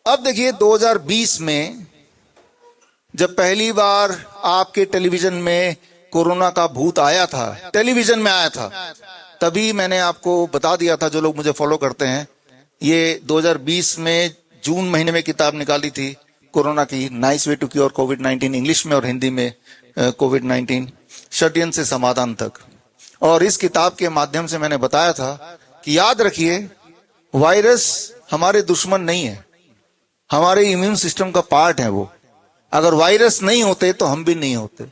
अब देखिए 2020 में जब पहली बार आपके टेलीविजन में कोरोना का भूत आया था, टेलीविजन में आया था, तभी मैंने आपको बता दिया था, जो लोग मुझे फॉलो करते हैं, ये 2020 में जून महीने में किताब निकाली थी कोरोना की, नाइस वे टू क्योर कोविड-19, इंग्लिश में और हिंदी में कोविड-19 षड्यंत्र से समाधान तक। और इस किताब के माध्यम से मैंने बताया था कि याद रखिए, वायरस हमारे दुश्मन नहीं है, हमारे इम्यून सिस्टम का पार्ट है वो। अगर वायरस नहीं होते तो हम भी नहीं होते।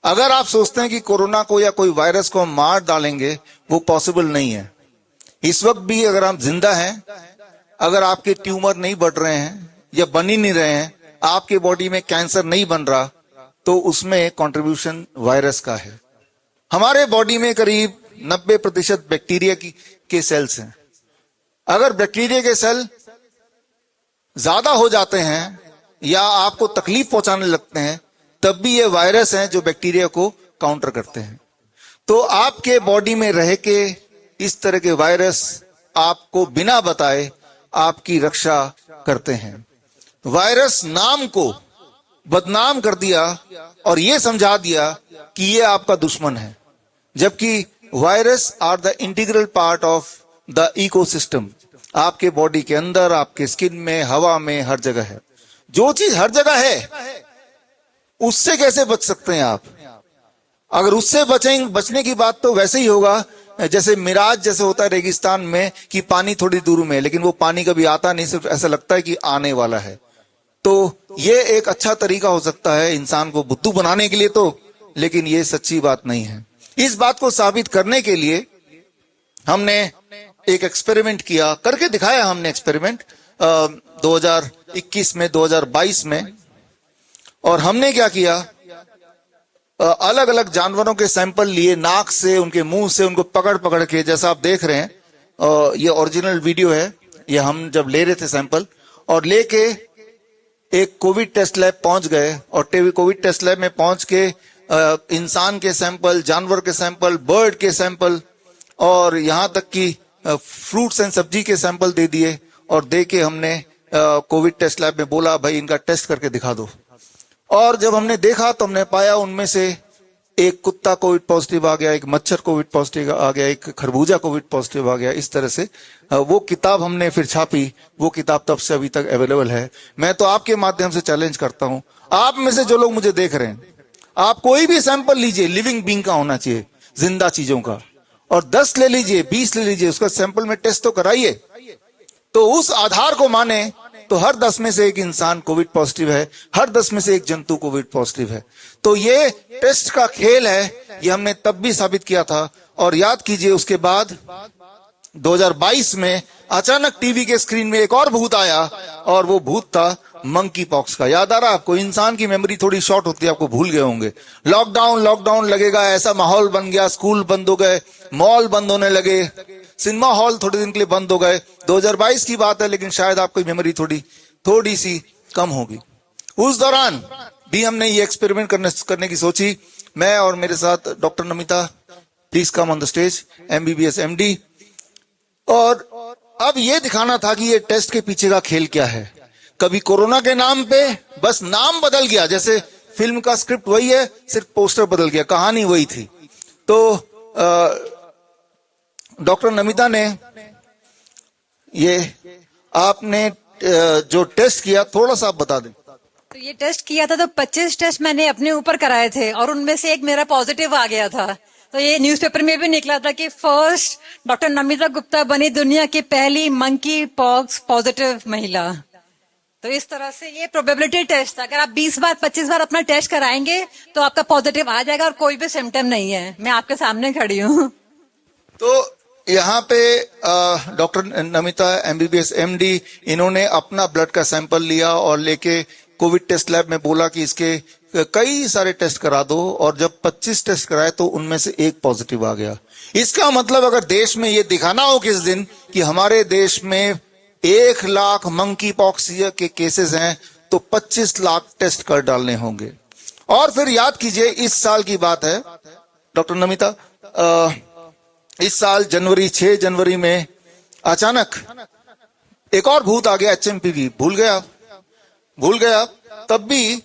अगर आप सोचते हैं कि कोरोना को या कोई वायरस को हम मार डालेंगे, वो पॉसिबल नहीं है। इस वक्त भी अगर आप जिंदा हैं, अगर आपके ट्यूमर नहीं बढ़ रहे हैं या बन ही नहीं रहे हैं, आपके बॉडी में कैंसर नहीं बन रहा, तो उसमें कंट्रीब्यूशन वायरस का है। हमारे बॉडी में करीब 90% बैक्टीरिया के सेल्स हैं। अगर बैक्टीरिया के सेल ज्यादा हो जाते हैं या आपको तकलीफ पहुंचाने लगते हैं, तब भी ये वायरस हैं जो बैक्टीरिया को काउंटर करते हैं। तो आपके बॉडी में रह के इस तरह के वायरस आपको बिना बताए आपकी रक्षा करते हैं। वायरस नाम को बदनाम कर दिया और ये समझा दिया कि ये आपका दुश्मन है, जबकि virus are the integral part of the ecosystem. आपके बॉडी के अंदर, आपके स्किन में, हवा में, हर जगह है। जो चीज हर जगह है, उससे कैसे बच सकते हैं आप? अगर उससे बचने की बात तो वैसे ही होगा जैसे मिराज जैसे होता है रेगिस्तान में कि पानी थोड़ी दूर में है, लेकिन वो पानी कभी आता नहीं, सिर्फ ऐसा लगता है कि आने वाला है। तो ये एक अच्छा तरीका हो सकता है इंसान को बुद्धू बनाने के लिए, तो लेकिन ये सच्ची बात नहीं है। इस बात को साबित करने के लिए हमने एक एक्सपेरिमेंट किया, करके दिखाया हमने एक्सपेरिमेंट 2021 में, 2022 में। और हमने क्या किया, अलग अलग जानवरों के सैंपल लिए, नाक से, उनके मुंह से, उनको पकड़ पकड़ के, जैसा आप देख रहे हैं, ये ओरिजिनल वीडियो है, ये हम जब ले रहे थे सैंपल, और लेके एक कोविड टेस्ट लैब पहुंच गए। और कोविड टेस्ट लैब में पहुंच के इंसान के सैंपल, जानवर के सैंपल, बर्ड के सैंपल, और यहां तक कि फ्रूट्स एंड सब्जी के सैंपल दे दिए। और दे के हमने कोविड टेस्ट लैब में बोला, भाई इनका टेस्ट करके दिखा दो। और जब हमने देखा तो हमने पाया उनमें से एक कुत्ता कोविड पॉजिटिव आ गया, एक मच्छर कोविड पॉजिटिव आ गया, एक खरबूजा कोविड पॉजिटिव आ गया। इस तरह से वो किताब हमने फिर छापी। वो किताब तब से अभी तक अवेलेबल है। मैं तो आपके माध्यम से चैलेंज करता हूं, आप में से जो लोग मुझे देख रहे हैं, आप कोई भी सैंपल लीजिए, लिविंग बीइंग का होना चाहिए, जिंदा चीजों का, और 10 ले लीजिए, 20 ले लीजिए, उसका सैंपल में टेस्ट तो कराइए। तो उस आधार को माने तो हर 10 में से एक इंसान कोविड पॉजिटिव है, हर 10 में से एक जंतु कोविड पॉजिटिव है। तो ये टेस्ट का खेल है, ये हमने तब भी साबित किया था। और याद कीजिए, उसके बाद 2022 में अचानक टीवी के स्क्रीन में एक और भूत आया, और वो भूत था मंकी पॉक्स का। याद आ रहा है आपको? इंसान की मेमोरी थोड़ी शॉर्ट होती है, आपको भूल गए होंगे। लॉकडाउन लगेगा, ऐसा माहौल बन गया, स्कूल बंद हो गए, मॉल बंद होने लगे, सिनेमा हॉल थोड़े दिन के लिए बंद हो गए। 2022 की बात है, लेकिन शायद आपकी मेमोरी थोड़ी सी कम होगी। उस दौरान भी हमने ये एक्सपेरिमेंट करने की सोची। मैं और मेरे साथ doctor Namita, please come on the stage, MBBS MD। और अब ये दिखाना था कि ये टेस्ट के पीछे का खेल क्या है। कभी कोरोना के नाम पे बस नाम बदल गया, जैसे फिल्म का स्क्रिप्ट वही है, सिर्फ पोस्टर बदल गया, कहानी वही थी। तो डॉक्टर नमिता ने ये आपने जो टेस्ट किया, थोड़ा सा आप बता दें। तो ये टेस्ट किया था, तो 25 टेस्ट मैंने अपने ऊपर कराए थे, और उनमें से एक मेरा पॉजिटिव आ गया था। तो ये न्यूज़पेपर में भी निकला था कि फर्स्ट डॉक्टर नमिता गुप्ता बनी दुनिया की पहली मंकी पॉक्स पॉजिटिव महिला। तो इस तरह से ये प्रोबेबिलिटी टेस्ट था। अगर आप 20 बार 25 बार अपना टेस्ट कराएंगे तो आपका पॉजिटिव आ जाएगा, और कोई भी सिम्टम नहीं है। मैं आपके सामने खड़ी हूँ। तो यहाँ पे डॉक्टर नमिता MBBS MD, इन्होंने अपना ब्लड का सैंपल लिया और लेके कोविड टेस्ट लैब में बोला कि इसके कई सारे टेस्ट करा दो। और जब 25 टेस्ट कराए तो उनमें से एक पॉजिटिव आ गया। इसका मतलब अगर देश में ये दिखाना हो किस दिन कि हमारे देश में 1 लाख मंकी पॉक्स के केसेस हैं, तो 25 लाख टेस्ट कर डालने होंगे। और फिर याद कीजिए, इस साल की बात है डॉक्टर नमिता, इस साल 6 जनवरी में अचानक एक और भूत आ गया, HMPV। भूल गया। तब भी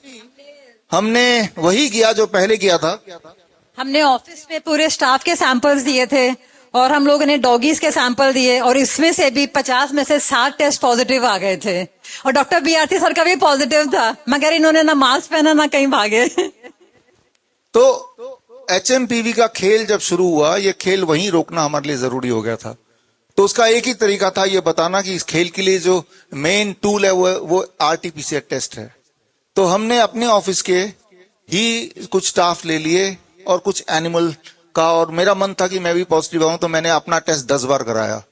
हमने वही किया जो पहले किया था। हमने ऑफिस में पूरे स्टाफ के सैंपल्स दिए थे और हम लोगों ने डॉगीज के सैंपल दिए और इसमें से भी 50 में से 60 टेस्ट पॉजिटिव आ गए थे और डॉक्टर BRC सर का भी पॉजिटिव था, मगर इन्होंने ना मास्क पहना ना कहीं भागे। तो HMPV का खेल जब शुरू हुआ, ये खेल वहीं रोकना हमारे लिए जरूरी हो गया था। तो उसका एक ही तरीका था, ये बताना कि इस खेल के लिए जो मेन टूल है वो RT-PCR टेस्ट है। तो हमने अपने ऑफिस के ही कुछ स्टाफ ले लिए और कुछ एनिमल का, और मेरा मन था कि मैं भी पॉजिटिव आऊं, तो मैंने अपना टेस्ट 10 बार कराया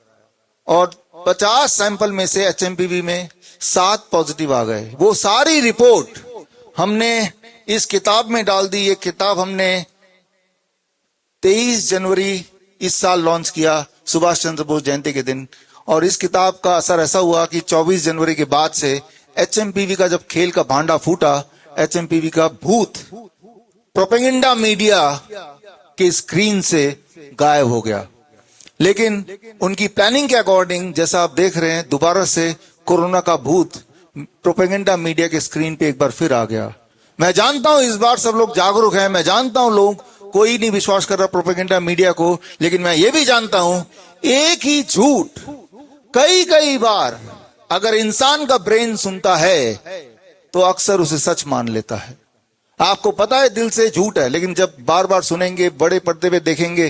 और 50 सैंपल में से HMPV में 7 पॉजिटिव आ गए। वो सारी रिपोर्ट हमने इस किताब में डाल दी। ये किताब हमने 23 जनवरी इस साल लॉन्च किया, सुभाष चंद्र बोस जयंती के दिन। और इस किताब का असर ऐसा हुआ कि 24 जनवरी के बाद से HMPV का जब खेल का भांडा फूटा, HMPV का भूत प्रोपेगेंडा मीडिया के स्क्रीन से गायब हो गया। लेकिन उनकी प्लानिंग के अकॉर्डिंग, जैसा आप देख रहे हैं, दोबारा से कोरोना का भूत प्रोपेगेंडा मीडिया के स्क्रीन पे एक बार फिर आ गया। मैं जानता हूं इस बार सब लोग जागरूक हैं, मैं जानता हूं लोग कोई नहीं विश्वास कर रहा प्रोपेगेंडा मीडिया को, लेकिन मैं ये भी जानता हूं एक ही झूठ कई बार अगर इंसान का ब्रेन सुनता है तो अक्सर उसे सच मान लेता है। आपको पता है दिल से झूठ है, लेकिन जब बार बार सुनेंगे, बड़े पर्दे पे देखेंगे,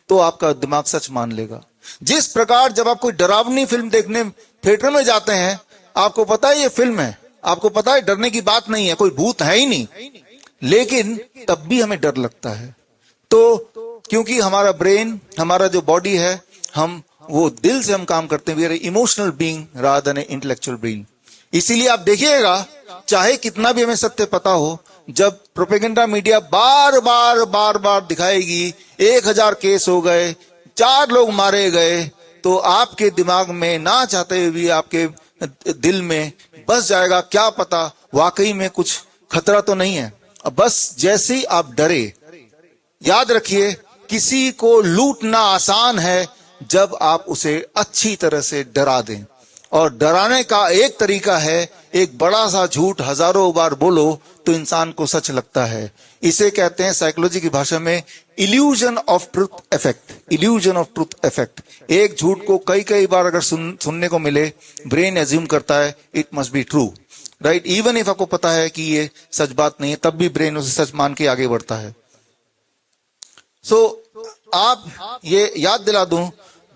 तो आपका दिमाग सच मान लेगा। जिस प्रकार जब आप कोई डरावनी फिल्म देखने थिएटर में जाते हैं, आपको पता है ये फिल्म है, आपको पता है डरने की बात नहीं है, कोई भूत है ही नहीं, लेकिन तब भी हमें डर लगता है। तो क्योंकि हमारा ब्रेन, हमारा जो बॉडी है, हम वो दिल से हम काम करते हैं। We are emotional being rather than intellectual being. इसीलिए आप देखिएगा, चाहे कितना भी हमें सत्य पता हो, जब प्रोपेगेंडा मीडिया बार बार दिखाएगी 1000 केस हो गए, 4 लोग मारे गए, तो आपके दिमाग में ना चाहते हुए भी आपके दिल में बस जाएगा, क्या पता वाकई में कुछ खतरा तो नहीं है। अब बस जैसे ही आप डरे, याद रखिए किसी को लूटना आसान है जब आप उसे अच्छी तरह से डरा दें। और डराने का एक तरीका है, एक बड़ा सा झूठ हजारों बार बोलो तो इंसान को सच लगता है। इसे कहते हैं साइकोलॉजी की भाषा में illusion of truth effect. Illusion of truth effect. एक झूठ को कई बार अगर सुनने को मिले, ब्रेन एज्यूम करता है it must be true, right. Even if आपको पता है कि ये सच बात नहीं है, तब भी ब्रेन उसे सच मान के आगे बढ़ता है। आप ये याद दिला दूं,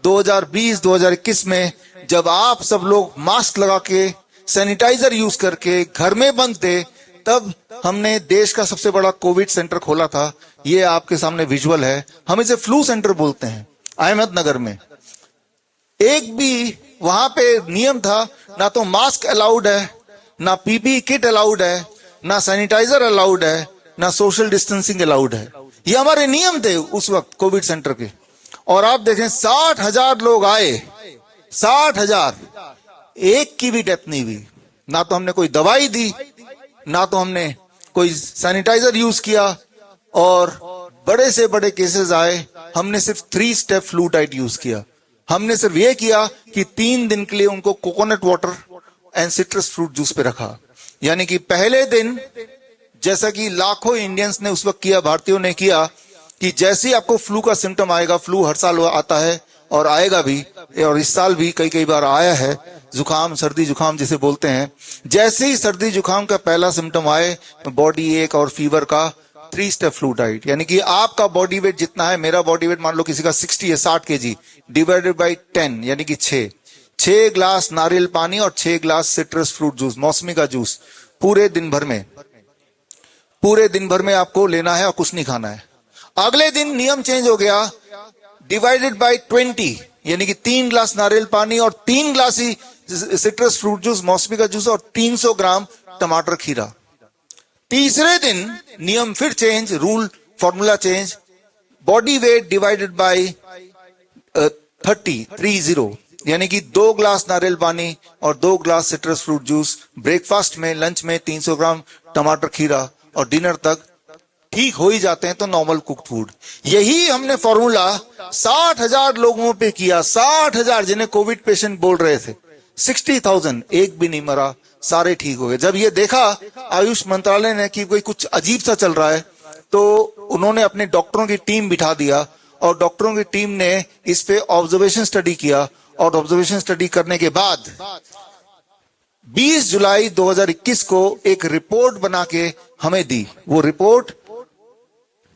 2020-2021 में जब आप सब लोग मास्क लगा के, सैनिटाइजर यूज करके घर में बंद थे, तब हमने देश का सबसे बड़ा कोविड सेंटर खोला था। ये आपके सामने विजुअल है। हम इसे फ्लू सेंटर बोलते हैं, अहमदनगर में। एक भी वहां पे नियम था, ना तो मास्क अलाउड है, ना PPE किट अलाउड है, ना सैनिटाइजर अलाउड है, ना सोशल डिस्टेंसिंग अलाउड है। ये हमारे नियम थे उस वक्त कोविड सेंटर के। और आप देखें 60,000 लोग आए, 60,000, एक की भी डेथ नहीं हुई। ना तो हमने कोई दवाई दी, ना तो हमने कोई सैनिटाइजर यूज किया, और बड़े से बड़े केसेस आए, हमने सिर्फ 3 स्टेप फ्लू डाइट यूज किया। हमने सिर्फ ये किया कि 3 दिन के लिए उनको coconut water and citrus fruit juice पे रखा। यानी कि पहले दिन, जैसा कि लाखों इंडियंस ने उस वक्त किया, भारतीयों ने किया, कि जैसे ही आपको फ्लू का सिम्टम आएगा, फ्लू हर साल आता है और आएगा भी, और इस साल भी कई बार आया है, जुकाम, सर्दी जुकाम जिसे बोलते हैं। जैसे ही सर्दी जुकाम का पहला सिम्टम आए, बॉडी एक और फीवर का, 3 स्टेप फ्लू डाइट। यानी कि आपका बॉडी वेट जितना है, मेरा बॉडी वेट मान लो किसी का 60 है, 60 kg, डिवाइडेड बाई 10 यानी कि 6 ग्लास नारियल पानी और 6 ग्लास सिट्रस फ्रूट जूस, मौसमी का जूस, पूरे दिन भर में आपको लेना है और कुछ नहीं खाना है। अगले दिन नियम चेंज हो गया, डिवाइडेड बाय 20 यानी कि 3 ग्लास नारियल पानी और 3 ग्लास ही सिट्रस फ्रूट जूस, मौसमी का जूस, और 300 ग्राम टमाटर खीरा। तीसरे दिन नियम फिर change, rule formula change, body weight divided by 30 यानी कि 2 ग्लास नारियल पानी और 2 glass citrus fruit juice, breakfast में, लंच में 300 ग्राम टमाटर खीरा, और डिनर तक ठीक हो ही जाते हैं तो नॉर्मल कुक्ड फूड। यही हमने फॉर्मूला 60,000 लोगों पे किया, 60,000 जिन्हें कोविड पेशेंट बोल रहे थे, 60,000, एक भी नहीं मरा, सारे ठीक हो गए। जब ये देखा आयुष मंत्रालय ने कि कोई कुछ अजीब सा चल रहा है, तो उन्होंने अपने डॉक्टरों की टीम बिठा दिया और डॉक्टरों की टीम ने इस पे ऑब्जर्वेशन स्टडी किया, और ऑब्जर्वेशन स्टडी करने के बाद 20 जुलाई 2021 को एक रिपोर्ट बना के हमें दी। वो report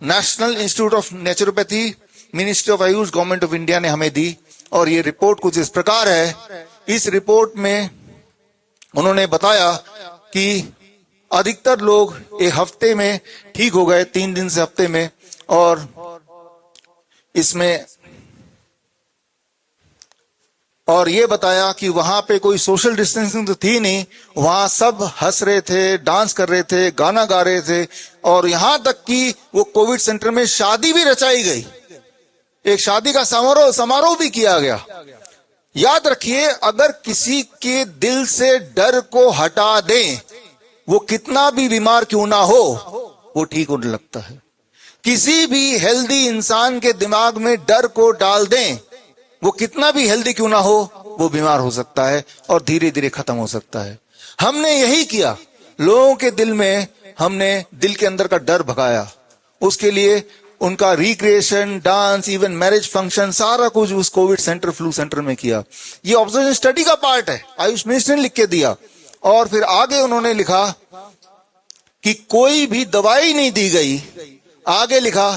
national institute of naturopathy, ministry of Ayush, government of India ने हमें दी। और ये रिपोर्ट कुछ इस प्रकार है। इस रिपोर्ट में उन्होंने बताया कि अधिकतर लोग एक हफ्ते में ठीक हो गए, 3 दिन से हफ्ते में। और इसमें और ये बताया कि वहां पे कोई सोशल डिस्टेंसिंग तो थी नहीं, वहां सब हंस रहे थे, डांस कर रहे थे, गाना गा रहे थे, और यहां तक कि वो कोविड सेंटर में शादी भी रचाई गई, एक शादी का समारोह भी किया गया। याद रखिए, अगर किसी के दिल से डर को हटा दें, वो कितना भी बीमार क्यों ना हो, वो ठीक होने लगता है। किसी भी हेल्दी इंसान के दिमाग में डर को डाल दें, वो कितना भी हेल्दी क्यों ना हो, वो बीमार हो सकता है और धीरे धीरे खत्म हो सकता है। हमने यही किया, लोगों के दिल में हमने दिल के अंदर का डर भगाया। उसके लिए उनका recreation, dance, even marriage function, सारा कुछ उस कोविड सेंटर, फ्लू सेंटर में किया। ये ऑब्जर्वेशन स्टडी का पार्ट है, आयुष मिनिस्टर ने लिख के दिया। और फिर आगे उन्होंने लिखा कि कोई भी दवाई नहीं दी गई। आगे लिखा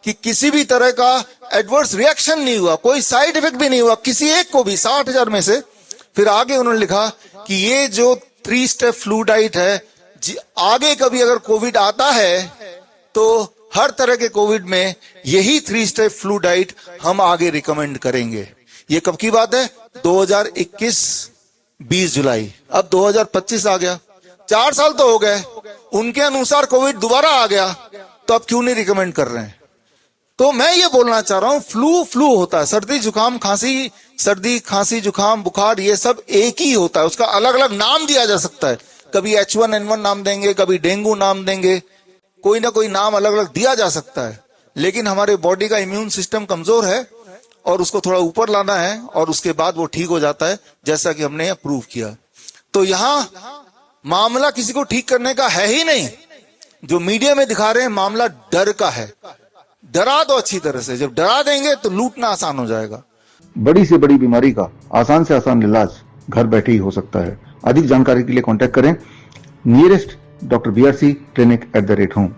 कि किसी भी तरह का एडवर्स रिएक्शन नहीं हुआ, कोई साइड इफेक्ट भी नहीं हुआ किसी एक को भी, 60,000 में से। फिर आगे उन्होंने लिखा कि ये जो 3 स्टेप फ्लू डाइट है, आगे कभी अगर कोविड आता है तो हर तरह के कोविड में यही 3 स्टेप फ्लू डाइट हम आगे रिकमेंड करेंगे। ये कब की बात है? 2021 20 जुलाई। अब 2025 आ गया, 4 साल तो हो गए। उनके अनुसार कोविड दोबारा आ गया, तो अब क्यों नहीं रिकमेंड कर रहे हैं? तो मैं ये बोलना चाह रहा हूं, फ्लू होता है, सर्दी जुकाम खांसी, सर्दी खांसी जुकाम बुखार, ये सब एक ही होता है। उसका अलग अलग नाम दिया जा सकता है, कभी H1N1 नाम देंगे, कभी डेंगू नाम देंगे, कोई ना कोई नाम अलग अलग दिया जा सकता है। लेकिन हमारे बॉडी का इम्यून सिस्टम कमजोर है और उसको थोड़ा ऊपर लाना है, और उसके बाद वो ठीक हो जाता है, जैसा कि हमने प्रूव किया। तो यहां मामला किसी को ठीक करने का है ही नहीं। जो मीडिया में दिखा रहे हैं मामला डर का है। डरा दो अच्छी तरह से, जब डरा देंगे तो लूटना आसान हो जाएगा। बड़ी से बड़ी बीमारी का आसान से आसान इलाज घर बैठे ही हो सकता है। अधिक जानकारी के लिए कांटेक्ट करें nearest doctor BRC clinic @ home।